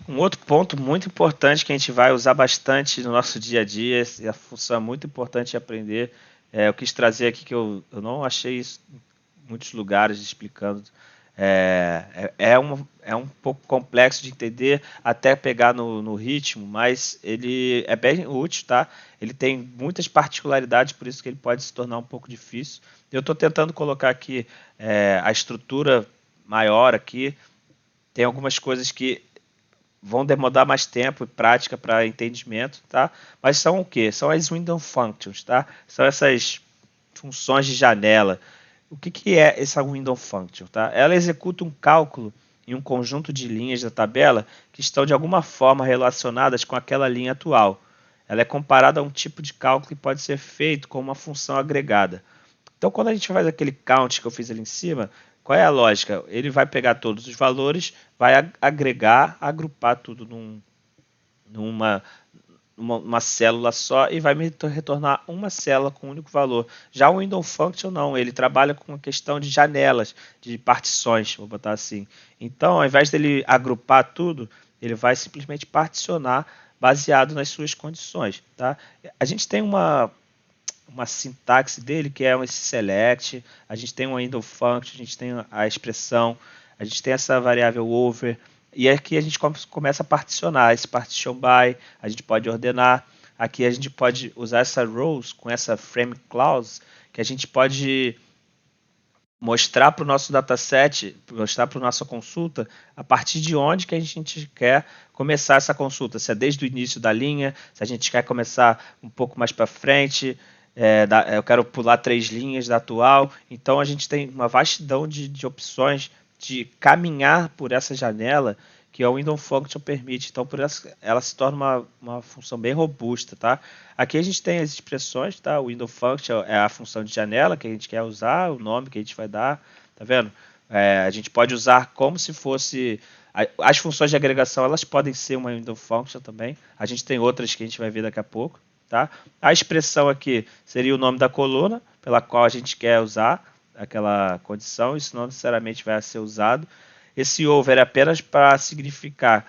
Um outro ponto muito importante que a gente vai usar bastante no nosso dia a dia, e a função é muito importante de aprender, eu quis trazer aqui que eu não achei isso em muitos lugares explicando. É um pouco complexo de entender, até pegar no ritmo, mas ele é bem útil, tá? Ele tem muitas particularidades, por isso que ele pode se tornar um pouco difícil. Eu estou tentando colocar aqui a estrutura maior aqui. Tem algumas coisas que vão demandar mais tempo e prática para entendimento, tá? Mas são o que? São as window functions, tá? São essas funções de janela. O que é essa window function, tá? Ela executa um cálculo em um conjunto de linhas da tabela que estão de alguma forma relacionadas com aquela linha atual. Ela é comparada a um tipo de cálculo que pode ser feito com uma função agregada. Então, quando a gente faz aquele count que eu fiz ali em cima, qual é a lógica? Ele vai pegar todos os valores, vai agregar, agrupar tudo numa uma célula só e vai me retornar uma célula com um único valor. Já o window function não, ele trabalha com a questão de janelas, de partições, vou botar assim. Então, ao invés dele agrupar tudo, ele vai simplesmente particionar baseado nas suas condições, tá? A gente tem uma sintaxe dele que é esse select, a gente tem um window function, a gente tem a expressão, a gente tem essa variável over, e aqui a gente começa a particionar, esse partition by, a gente pode ordenar, aqui a gente pode usar essa rows com essa frame clause, que a gente pode mostrar para o nosso dataset, mostrar para a nossa consulta, a partir de onde que a gente quer começar essa consulta, se é desde o início da linha, se a gente quer começar um pouco mais para frente, eu quero pular 3 linhas da atual, então a gente tem uma vastidão de opções de caminhar por essa janela que o Window Function permite, então por isso ela se torna uma função bem robusta, tá? Aqui a gente tem as expressões, tá? O Window Function é a função de janela que a gente quer usar, o nome que a gente vai dar, tá vendo? A gente pode usar como se fosse as funções de agregação, elas podem ser uma window function também. A gente tem outras que a gente vai ver daqui a pouco, tá? A expressão aqui seria o nome da coluna pela qual a gente quer usar aquela condição. Isso não necessariamente vai ser usado. Esse over é apenas para significar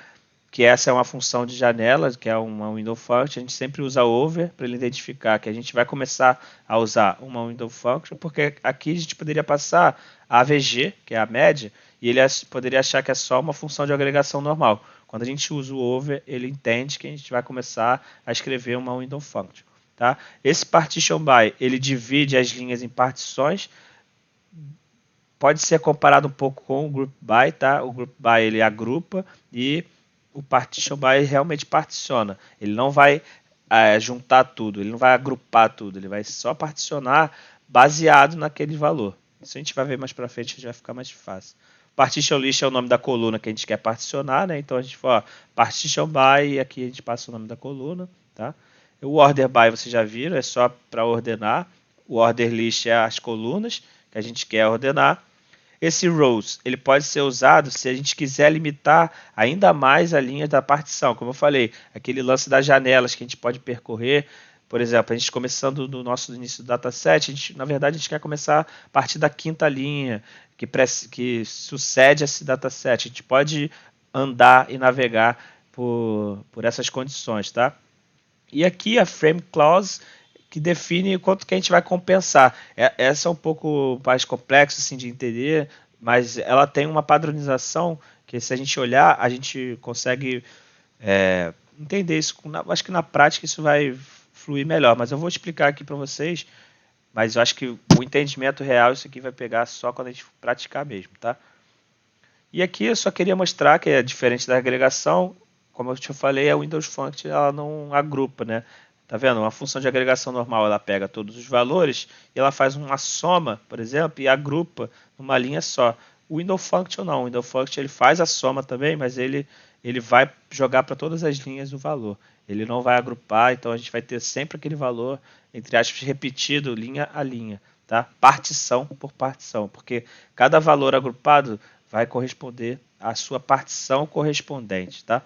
que essa é uma função de janela, que é uma window function. A gente sempre usa over para ele identificar que a gente vai começar a usar uma window function, porque aqui a gente poderia passar a AVG, que é a média, e ele poderia achar que é só uma função de agregação normal. Quando a gente usa o over, ele entende que a gente vai começar a escrever uma window function. Tá? Esse partition by, ele divide as linhas em partições, pode ser comparado um pouco com o group by, tá? O group by ele agrupa e o partition by realmente particiona. Ele não vai juntar tudo, ele não vai agrupar tudo, ele vai só particionar baseado naquele valor. Isso a gente vai ver mais para frente, já vai ficar mais fácil. Partition list é o nome da coluna que a gente quer particionar, né? Então a gente fala partition by e aqui a gente passa o nome da coluna, tá? O order by vocês já viram, é só para ordenar. O order list é as colunas que a gente quer ordenar. Esse rows ele pode ser usado se a gente quiser limitar ainda mais a linha da partição. Como eu falei, aquele lance das janelas que a gente pode percorrer. Por exemplo, a gente começando no nosso início do dataset, na verdade a gente quer começar a partir da quinta linha que sucede esse dataset. A gente pode andar e navegar por essas condições, tá? E aqui a frame clause que define quanto que a gente vai compensar. Essa é um pouco mais complexa assim, de entender, mas ela tem uma padronização que se a gente olhar, a gente consegue entender isso. Acho que na prática isso vai fluir melhor, mas eu vou explicar aqui para vocês, mas eu acho que o entendimento real isso aqui vai pegar só quando a gente praticar mesmo, tá? E aqui eu só queria mostrar que é diferente da agregação, como eu te falei, a Windows Function ela não agrupa, né? Tá vendo? Uma função de agregação normal, ela pega todos os valores e ela faz uma soma, por exemplo, e agrupa numa linha só. O Window Function não, o Window Function ele faz a soma também, mas ele vai jogar para todas as linhas o valor. Ele não vai agrupar, então a gente vai ter sempre aquele valor, entre aspas, repetido, linha a linha, tá? Partição por partição, porque cada valor agrupado vai corresponder à sua partição correspondente, tá?